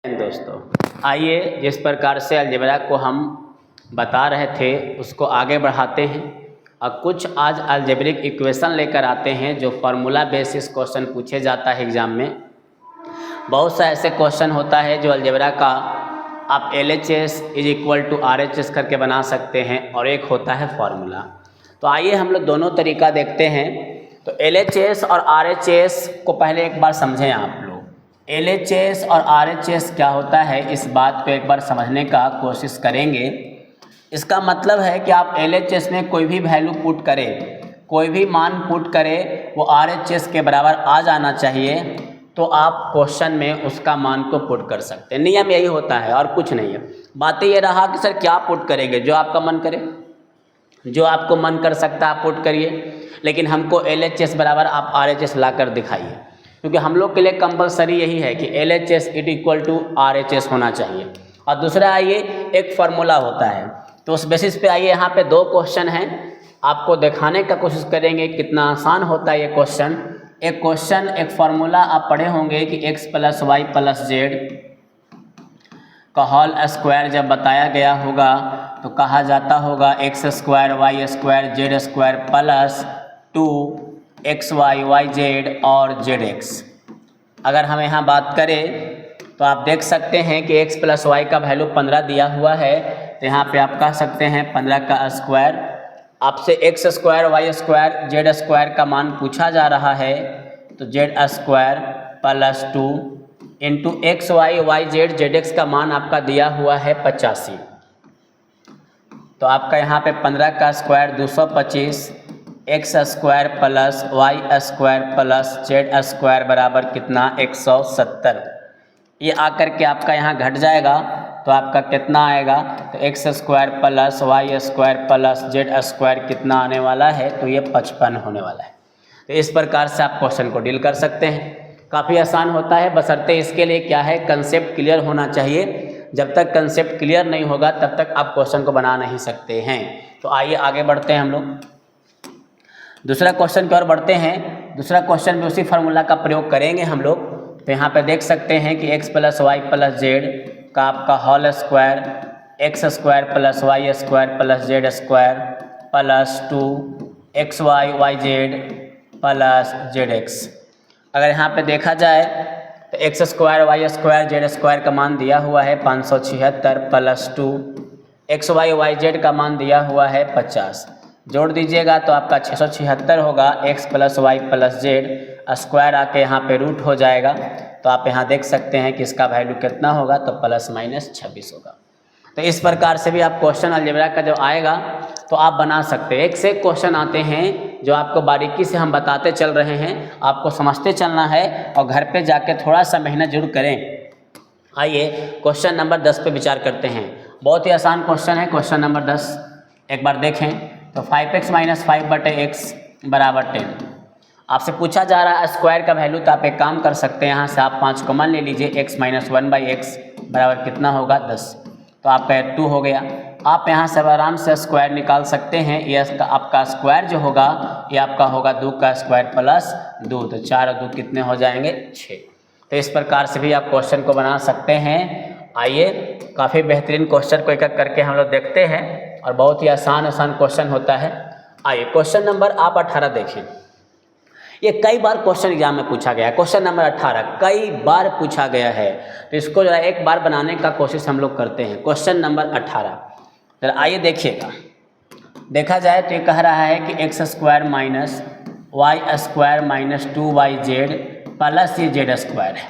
दोस्तों, आइए जिस प्रकार से अलजेब्रा को हम बता रहे थे उसको आगे बढ़ाते हैं और कुछ आज अलजेब्रिक इक्वेशन लेकर आते हैं जो फार्मूला बेसिस क्वेश्चन पूछे जाता है एग्ज़ाम में। बहुत सा ऐसे क्वेश्चन होता है जो अलजेब्रा का आप LHS = RHS करके बना सकते हैं और एक होता है फार्मूला। तो आइए हम लोग दोनों तरीका देखते हैं। तो LHS और RHS को पहले एक बार समझें आप लोग। LHS और RHS क्या होता है इस बात को एक बार समझने का कोशिश करेंगे। इसका मतलब है कि आप LHS में कोई भी वैल्यू पुट करें, कोई भी मान पुट करें, वो RHS के बराबर आ जाना चाहिए, तो आप क्वेश्चन में उसका मान को पुट कर सकते हैं। नियम यही होता है और कुछ नहीं है। बातें ये रहा कि सर क्या पुट करेंगे, जो आपका मन करे, जो आपको मन कर सकता है आप पुट करिए, लेकिन हमको LHS बराबर आप RHS ला कर दिखाइए, क्योंकि हम लोग के लिए कंपलसरी यही है कि LHS = RHS होना चाहिए। और दूसरा आइए एक फार्मूला होता है, तो उस बेसिस पे आइए यहाँ पे दो क्वेश्चन हैं, आपको दिखाने का कोशिश करेंगे कितना आसान होता है ये क्वेश्चन। एक क्वेश्चन एक फार्मूला आप पढ़े होंगे कि x + y + z का होल स्क्वायर जब बताया गया होगा तो कहा जाता होगा x² y² z² plus 2xy yz और zx। अगर हम यहाँ बात करें तो आप देख सकते हैं कि x + y का वैल्यू 15 दिया हुआ है, तो यहाँ पे आप कह सकते हैं 15 का स्क्वायर। आपसे x² y² z² का मान पूछा जा रहा है, तो z² plus 2 into xy yz zx का मान आपका दिया हुआ है 85। तो आपका यहाँ पे 15 का square 225, x² plus y² plus z² बराबर कितना 170। ये आकर के आपका यहाँ घट जाएगा तो आपका कितना आएगा, तो x² plus y² plus z² कितना आने वाला है, तो ये 55 होने वाला है। तो इस प्रकार से आप क्वेश्चन को डील कर सकते हैं। काफ़ी आसान होता है, बशर्ते इसके लिए क्या है, कंसेप्ट क्लियर होना चाहिए। जब तक कंसेप्ट क्लियर नहीं होगा तब तक आप क्वेश्चन को बना नहीं सकते हैं। तो आइए आगे बढ़ते हैं हम लोग, दूसरा क्वेश्चन की ओर बढ़ते हैं। दूसरा क्वेश्चन में उसी फार्मूला का प्रयोग करेंगे हम लोग। तो यहाँ पे देख सकते हैं कि x + y + z का आपका whole square x² plus y² plus z² plus 2xy yz plus zx। अगर यहाँ पे देखा जाए तो x² y² z² का मान दिया हुआ है 576 प्लस 2xy yz का मान दिया हुआ है 50। जोड़ दीजिएगा तो आपका 676 होगा। x + y + z स्क्वायर आके यहाँ पे रूट हो जाएगा, तो आप यहाँ देख सकते हैं कि इसका वैल्यू कितना होगा, तो ±26 होगा। तो इस प्रकार से भी आप क्वेश्चन अलजेब्रा का जो आएगा तो आप बना सकते हैं। एक से एक क्वेश्चन आते हैं जो आपको बारीकी से हम बताते चल रहे हैं, आपको समझते चलना है और घर पे जाके थोड़ा सा मेहनत जरूर करें। आइए क्वेश्चन नंबर 10 पे विचार करते हैं। बहुत ही आसान क्वेश्चन है क्वेश्चन नंबर 10, एक बार देखें। तो 5x - 5/x बराबर 10। आपसे पूछा जा रहा है स्क्वायर का वैल्यू, तो आप एक काम कर सकते हैं, यहाँ से आप 5 कॉमन ले लीजिए। x - 1/x बराबर कितना होगा 10, तो आपका 2 हो गया। आप यहाँ से आराम से स्क्वायर निकाल सकते हैं। ये आपका स्क्वायर जो होगा ये आपका होगा 2 का स्क्वायर प्लस 2, तो 4 और 2 कितने हो जाएंगे 6। तो इस प्रकार से भी आप क्वेश्चन को बना सकते हैं। आइए काफ़ी बेहतरीन क्वेश्चन को एक एक करके हम लोग देखते हैं और बहुत ही आसान क्वेश्चन होता है। आइए क्वेश्चन नंबर आप 18 देखें। ये कई बार क्वेश्चन एग्जाम में पूछा गया है। क्वेश्चन नंबर 18 कई बार पूछा गया है, तो इसको जरा एक बार बनाने का कोशिश हम लोग करते हैं। क्वेश्चन नंबर 18 जरा आइए देखिएगा। देखा जाए तो ये कह रहा है कि x² - y² - 2yz प्लस ये z² है।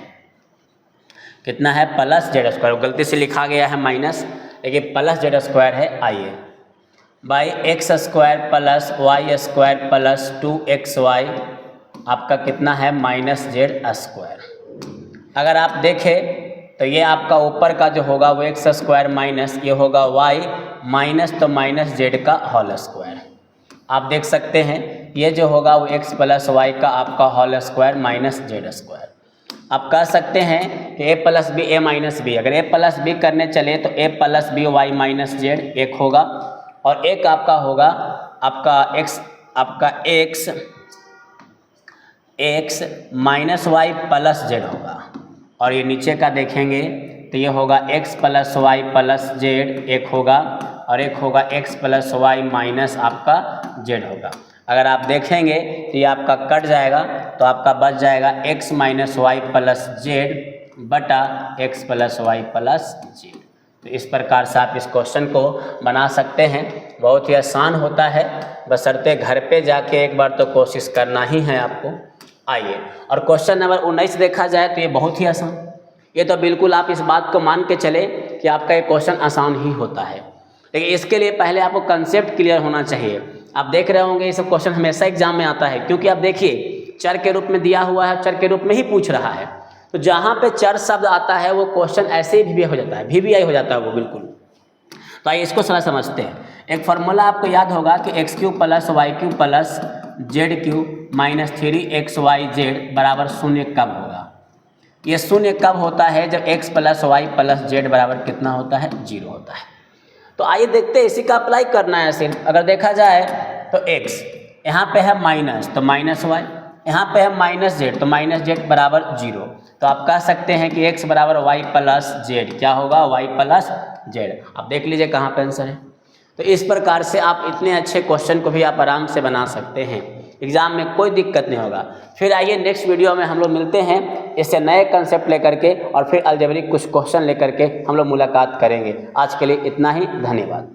कितना है प्लस z², गलती से लिखा गया है माइनस, लेकिन प्लस z² है। आइए by x² plus y² plus 2xy आपका कितना है -z²। अगर आप देखें तो ये आपका ऊपर का जो होगा वो x² माइनस ये होगा y माइनस तो -z का होल स्क्वायर। आप देख सकते हैं ये जो होगा वो x + y का आपका होल स्क्वायर -z²। आप कह सकते हैं कि a + b a - b, अगर a + b करने चले तो a + b y - z एक होगा, और एक आपका होगा आपका x - y + z होगा। और ये नीचे का देखेंगे तो ये होगा x plus y plus z एक होगा, और एक होगा x प्लस वाई माइनस आपका जेड होगा। अगर आप देखेंगे तो ये आपका कट जाएगा, तो आपका बच जाएगा x minus y plus z बटा x plus y plus z. तो इस प्रकार से आप इस क्वेश्चन को बना सकते हैं। बहुत ही आसान होता है, बशर्ते घर पे जाके एक बार तो कोशिश करना ही है आपको। आइए, और क्वेश्चन नंबर 19 देखा जाए तो ये बहुत ही आसान, ये तो बिल्कुल आप इस बात को मान के चले कि आपका ये क्वेश्चन आसान ही होता है। लेकिन इसके लिए पहले आपको कंसेप्ट क्लियर होना चाहिए। आप देख रहे होंगे ये सब क्वेश्चन हमेशा एग्जाम में आता है, क्योंकि आप देखिए चर के रूप में दिया हुआ है, चर के रूप में ही पूछ रहा है। तो जहाँ पे चर शब्द आता है वो क्वेश्चन ऐसे ही वीवीआई हो जाता है, वीवीआई हो जाता है वो बिल्कुल। तो आइए इसको थोड़ा समझते हैं। एक फार्मूला आपको याद होगा कि x cube plus y cube plus z cube minus 3xyz बराबर 0 कब होगा। ये 0 कब होता है, जब x plus y plus z बराबर कितना होता है, 0 होता है। तो आइए देखते हैं, इसी का अप्लाई करना है सिर्फ। अगर देखा जाए तो x यहाँ पे है माइनस, तो माइनस वाई, यहाँ पे है माइनस जेड, तो माइनस जेड बराबर 0। तो आप कह सकते हैं कि x बराबर वाई प्लस जेड, क्या होगा, वाई प्लस जेड। आप देख लीजिए कहाँ पे आंसर है। तो इस प्रकार से आप इतने अच्छे क्वेश्चन को भी आप आराम से बना सकते हैं, एग्जाम में कोई दिक्कत नहीं होगा। फिर आइए नेक्स्ट वीडियो में हम लोग मिलते हैं, इससे नए कंसेप्ट लेकर के, और फिर अलजेब्रिक कुछ क्वेश्चन लेकर के हम लोग मुलाकात करेंगे। आज के लिए इतना ही, धन्यवाद।